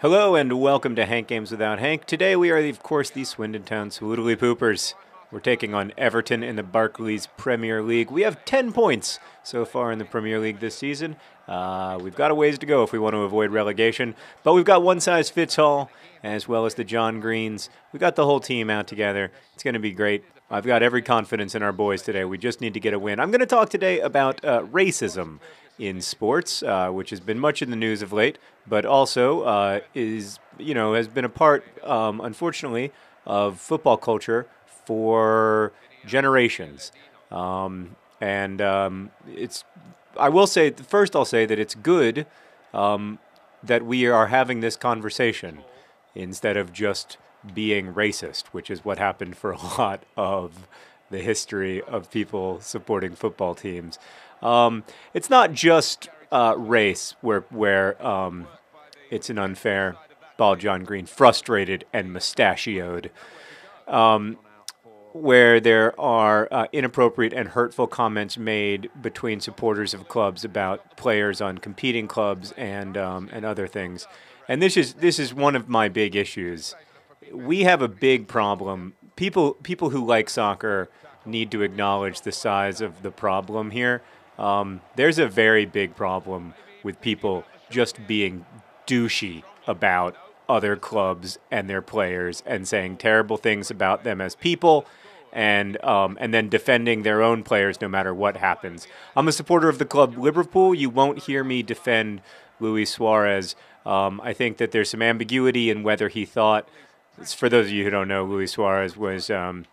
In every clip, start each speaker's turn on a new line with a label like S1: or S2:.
S1: Hello and welcome to Hank Games Without Hank. Today we are, of course, the Swindon Town Swoodly Poopers. We're taking on Everton in the Barclays Premier League. We have 10 points so far in the Premier League this season. We've got a ways to go if we want to avoid relegation, but we've got one size fits all, as well as the John Greens. We got the whole team out together. It's going to be great. I've got every confidence in our boys today. We just need to get a win. I'm going to talk today about racism in sports, which has been much in the news of late, but also has been a part, unfortunately, of football culture for generations. It's. I will say first. I'll say that it's good that we are having this conversation instead of just being racist, which is what happened for a lot of the history of people supporting football teams. It's not just race where it's an unfair ball. John Green frustrated and mustachioed, where there are inappropriate and hurtful comments made between supporters of clubs about players on competing clubs and other things. And this is one of my big issues. We have a big problem. People who like soccer need to acknowledge the size of the problem here. There's a very big problem with people just being douchey about other clubs and their players and saying terrible things about them as people, and then defending their own players no matter what happens. I'm a supporter of the club Liverpool. You won't hear me defend Luis Suarez. I think that there's some ambiguity in whether he thought. For those of you who don't know, Luis Suarez was found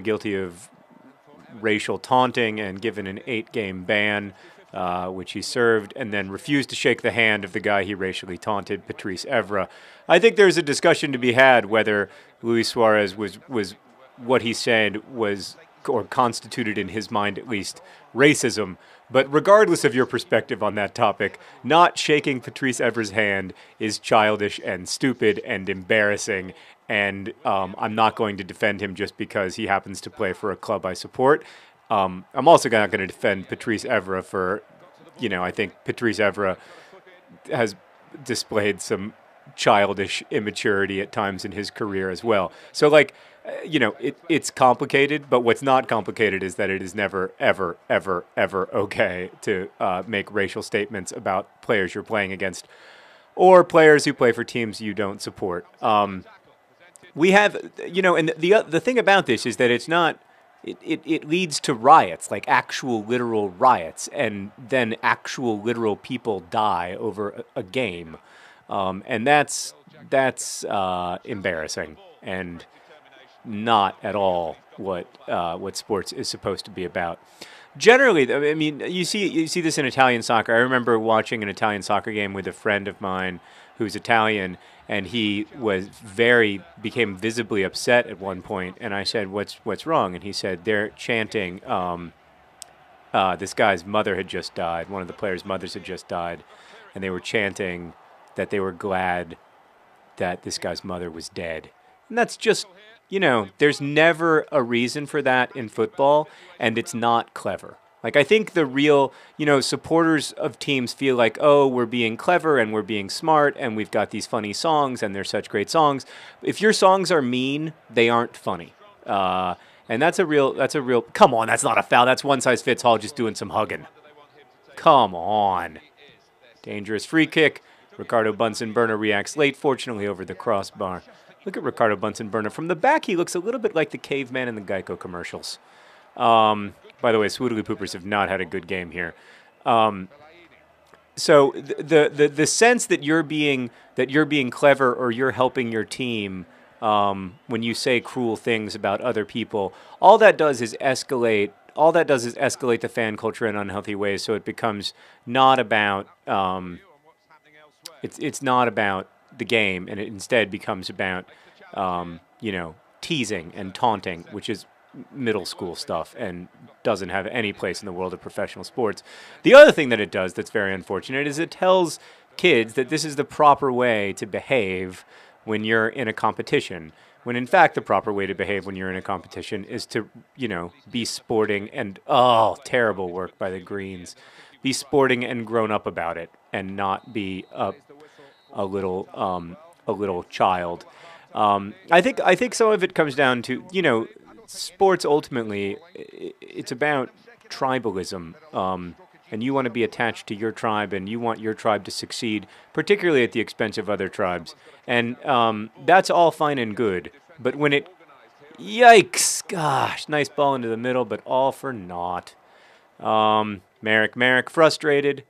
S1: guilty of racial taunting and given an 8-game ban, which he served, and then refused to shake the hand of the guy he racially taunted, Patrice Evra. I think there's a discussion to be had whether Luis Suarez was what he said was, or constituted in his mind at least, racism. But regardless of your perspective on that topic, not shaking Patrice Evra's hand is childish and stupid and embarrassing, and I'm not going to defend him just because he happens to play for a club I support. I'm also not going to defend Patrice Evra for, I think Patrice Evra has displayed some childish immaturity at times in his career as well. So, it's complicated, but what's not complicated is that it is never, ever, ever, ever okay to make racial statements about players you're playing against or players who play for teams you don't support. We have, and the thing about this is that it's not. It leads to riots, like actual literal riots, and then actual literal people die over a game, and that's embarrassing and not at all what sports is supposed to be about. Generally, I mean, you see this in Italian soccer. I remember watching an Italian soccer game with a friend of mine who's Italian, and he became visibly upset at one point. And I said, "What's wrong?" And he said, "They're chanting. This guy's mother had just died. One of the players' mothers had just died, and they were chanting that they were glad that this guy's mother was dead." And that's just, there's never a reason for that in football, and it's not clever. Like, I think the real, supporters of teams feel like, oh, we're being clever and we're being smart and we've got these funny songs and they're such great songs. If your songs are mean, they aren't funny. And that's a real, come on, that's not a foul. That's one size fits all, just doing some hugging. Come on. Dangerous free kick. Ricardo Bunsen-Burner reacts late, fortunately over the crossbar. Look at Ricardo Bunsen-Burner. From the back, he looks a little bit like the caveman in the Geico commercials. By the way, Swoodly Poopers have not had a good game here. So the sense that you're being clever or you're helping your team when you say cruel things about other people, all that does is escalate. All that does is escalate the fan culture in unhealthy ways. So it becomes not about it's not about the game, and it instead becomes about teasing and taunting, which is middle school stuff and doesn't have any place in the world of professional sports. The other thing that it does that's very unfortunate is it tells kids that this is the proper way to behave when you're in a competition, when in fact the proper way to behave when you're in a competition is to, be sporting and, terrible work by the Greens, be sporting and grown up about it and not be a little child. I think some of it comes down to, sports ultimately, it's about tribalism. And you want to be attached to your tribe, and you want your tribe to succeed, particularly at the expense of other tribes. And that's all fine and good. But when it, yikes, gosh, nice ball into the middle, but all for naught. Merrick, frustrated.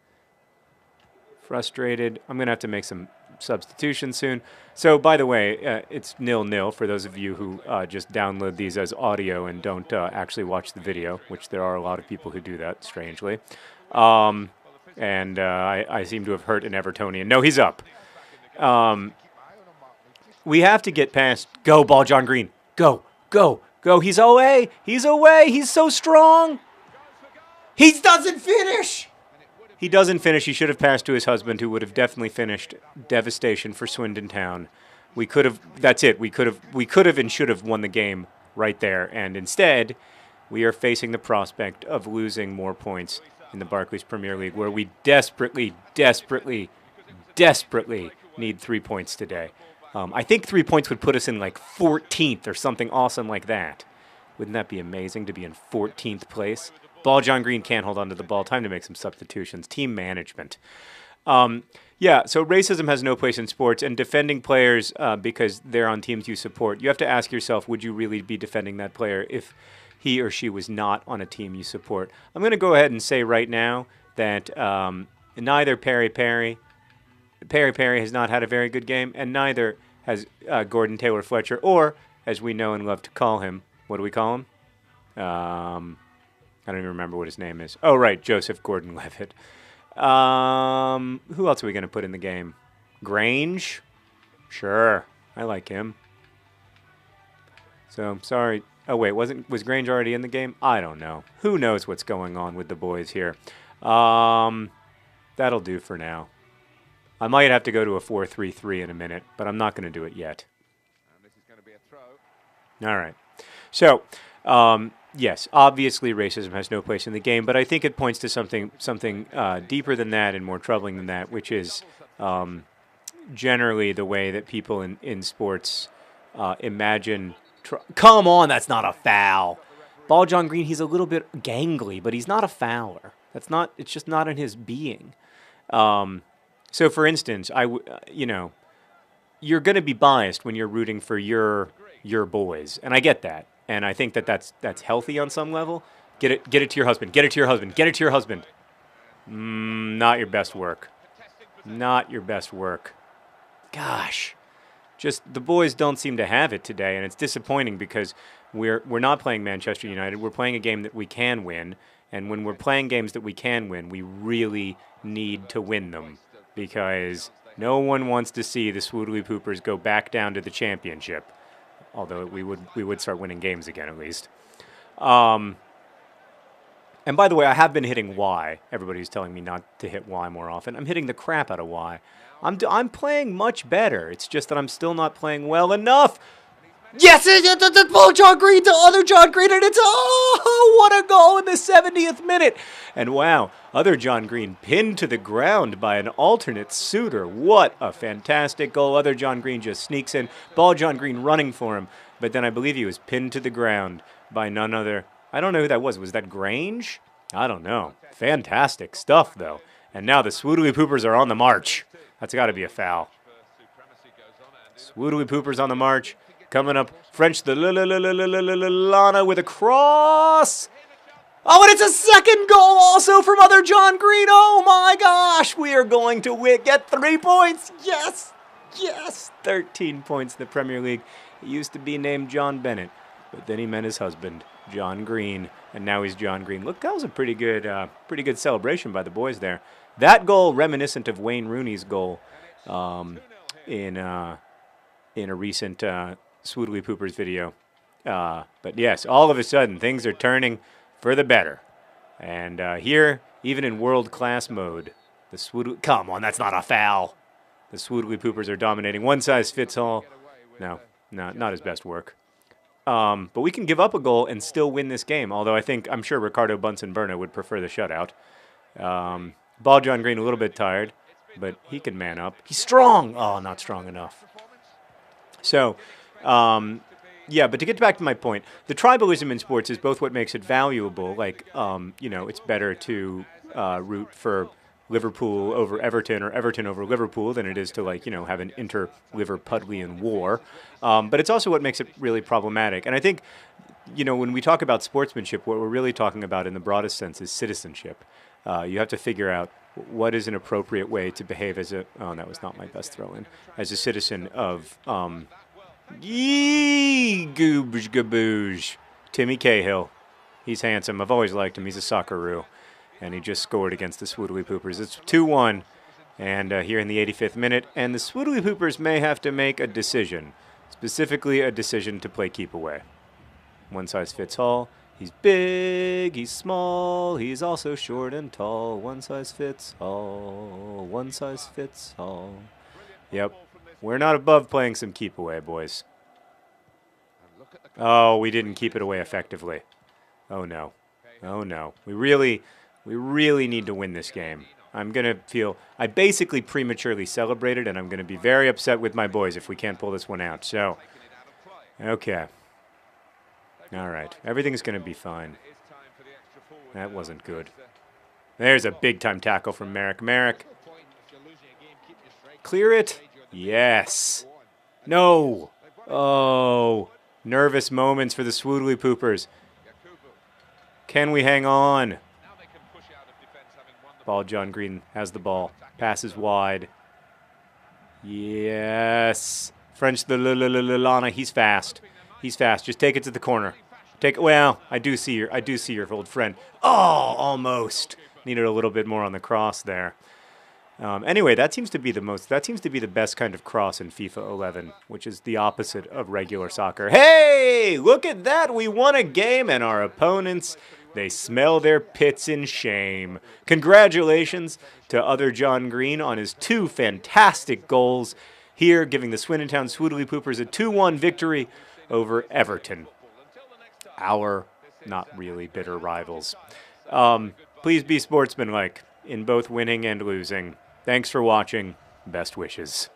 S1: I'm going to have to make some substitutions soon. So, by the way, it's 0-0 for those of you who just download these as audio and don't actually watch the video, which there are a lot of people who do that, strangely. And I seem to have hurt an Evertonian. No, he's up. We have to get past. Go, ball, John Green. Go. He's away. He's so strong. He doesn't finish. He should have passed to his husband, who would have definitely finished. Devastation for Swindon Town. We could have. That's it. We could have and should have won the game right there. And instead, we are facing the prospect of losing more points in the Barclays Premier League, where we desperately need 3 points today. I think 3 points would put us in like 14th or something awesome like that. Wouldn't that be amazing to be in 14th place? Ball, John Green can't hold on to the ball. Time to make some substitutions. Team management. So racism has no place in sports, and defending players because they're on teams you support, you have to ask yourself, would you really be defending that player if he or she was not on a team you support? I'm going to go ahead and say right now that neither Perry has not had a very good game, and neither has Gordon Taylor Fletcher, or, as we know and love to call him, what do we call him? I don't even remember what his name is. Oh, right, Joseph Gordon-Levitt. Who else are we going to put in the game? Grange? Sure, I like him. So, sorry. Oh, wait, was Grange already in the game? I don't know. Who knows what's going on with the boys here? That'll do for now. I might have to go to a 4-3-3 in a minute, but I'm not going to do it yet. This is going to be a throw. All right. So, yes, obviously racism has no place in the game, but I think it points to something deeper than that and more troubling than that, which is generally the way that people in sports imagine. Come on, that's not a foul. Ball, John Green, he's a little bit gangly, but he's not a fouler. It's just not in his being. So, for instance, you're going to be biased when you're rooting for your boys, and I get that. And I think that's healthy on some level. Get it to your husband. Get it to your husband. Get it to your husband. Not your best work. Not your best work. Gosh, just the boys don't seem to have it today, and it's disappointing because we're not playing Manchester United. We're playing a game that we can win, and when we're playing games that we can win, we really need to win them because no one wants to see the Swoodly Poopers go back down to the championship. Although we would start winning games again at least. And by the way, I have been hitting Y. Everybody's telling me not to hit Y more often. I'm hitting the crap out of Y. I'm playing much better. It's just that I'm still not playing well enough. Yes, it's ball, John Green to other John Green, and it's what a goal in the 70th minute. And wow, other John Green pinned to the ground by an alternate suitor. What a fantastic goal. Other John Green just sneaks in. Ball, John Green running for him, but then I believe he was pinned to the ground by none other. I don't know who that was. Was that Grange? I don't know. Fantastic stuff, though. And now the Swoodly Poopers are on the march. That's got to be a foul. Swoodly Poopers on the march. Coming up, French the Lana with a cross. Oh, and it's a second goal also from other John Green. Oh, my gosh. We are going to get 3 points. Yes. 13 points in the Premier League. He used to be named John Bennett, but then he met his husband, John Green, and now he's John Green. Look, that was a pretty good celebration by the boys there. That goal, reminiscent of Wayne Rooney's goal in a recent Swoodly Poopers video. But yes, all of a sudden, things are turning for the better. And here, even in world-class mode, the Swoodly... Come on, that's not a foul. The Swoodly Poopers are dominating. One size fits all. No, not his best work. But we can give up a goal and still win this game, although I'm sure Ricardo Bunsen-Berna would prefer the shutout. Ball, John Green, a little bit tired. but he can man up. He's strong. Oh, not strong enough. So, yeah, but to get back to my point, the tribalism in sports is both what makes it valuable. Like, it's better to root for Liverpool over Everton or Everton over Liverpool than it is to, like, have an inter-Liverpudlian war. But it's also what makes it really problematic. And I think, when we talk about sportsmanship, what we're really talking about in the broadest sense is citizenship. You have to figure out what is an appropriate way to behave as a, oh, that was not my best throw-in, as a citizen of, yee goobage gabooge. Timmy Cahill. He's handsome. I've always liked him. He's a socceroo. And he just scored against the Swoodly Poopers. It's 2-1. And here in the 85th minute. And the Swoodly Poopers may have to make a decision. Specifically, a decision to play keep away. One size fits all. He's big, he's small, he's also short and tall. One size fits all. One size fits all. Yep. We're not above playing some keep away, boys. Oh, we didn't keep it away effectively. Oh, no. Oh, no. We really need to win this game. I'm going to feel... I basically prematurely celebrated, and I'm going to be very upset with my boys if we can't pull this one out. So, okay. All right. Everything's going to be fine. That wasn't good. There's a big-time tackle from Merrick. Merrick. Clear it. Yes. No. Oh. Nervous moments for the Swoodly Poopers. Can we hang on? Ball. John Green has the ball. Passes wide. Yes. French the Lana. He's fast. He's fast. Just take it to the corner. Well, I do see your old friend. Oh, almost. Needed a little bit more on the cross there. Anyway, that seems to be the best kind of cross in FIFA 11, which is the opposite of regular soccer. Hey, look at that. We won a game and our opponents, they smell their pits in shame. Congratulations to other John Green on his 2 fantastic goals here, giving the Swindon Town Swoodly Poopers a 2-1 victory over Everton, our not really bitter rivals. Please be sportsmanlike in both winning and losing. Thanks for watching. Best wishes.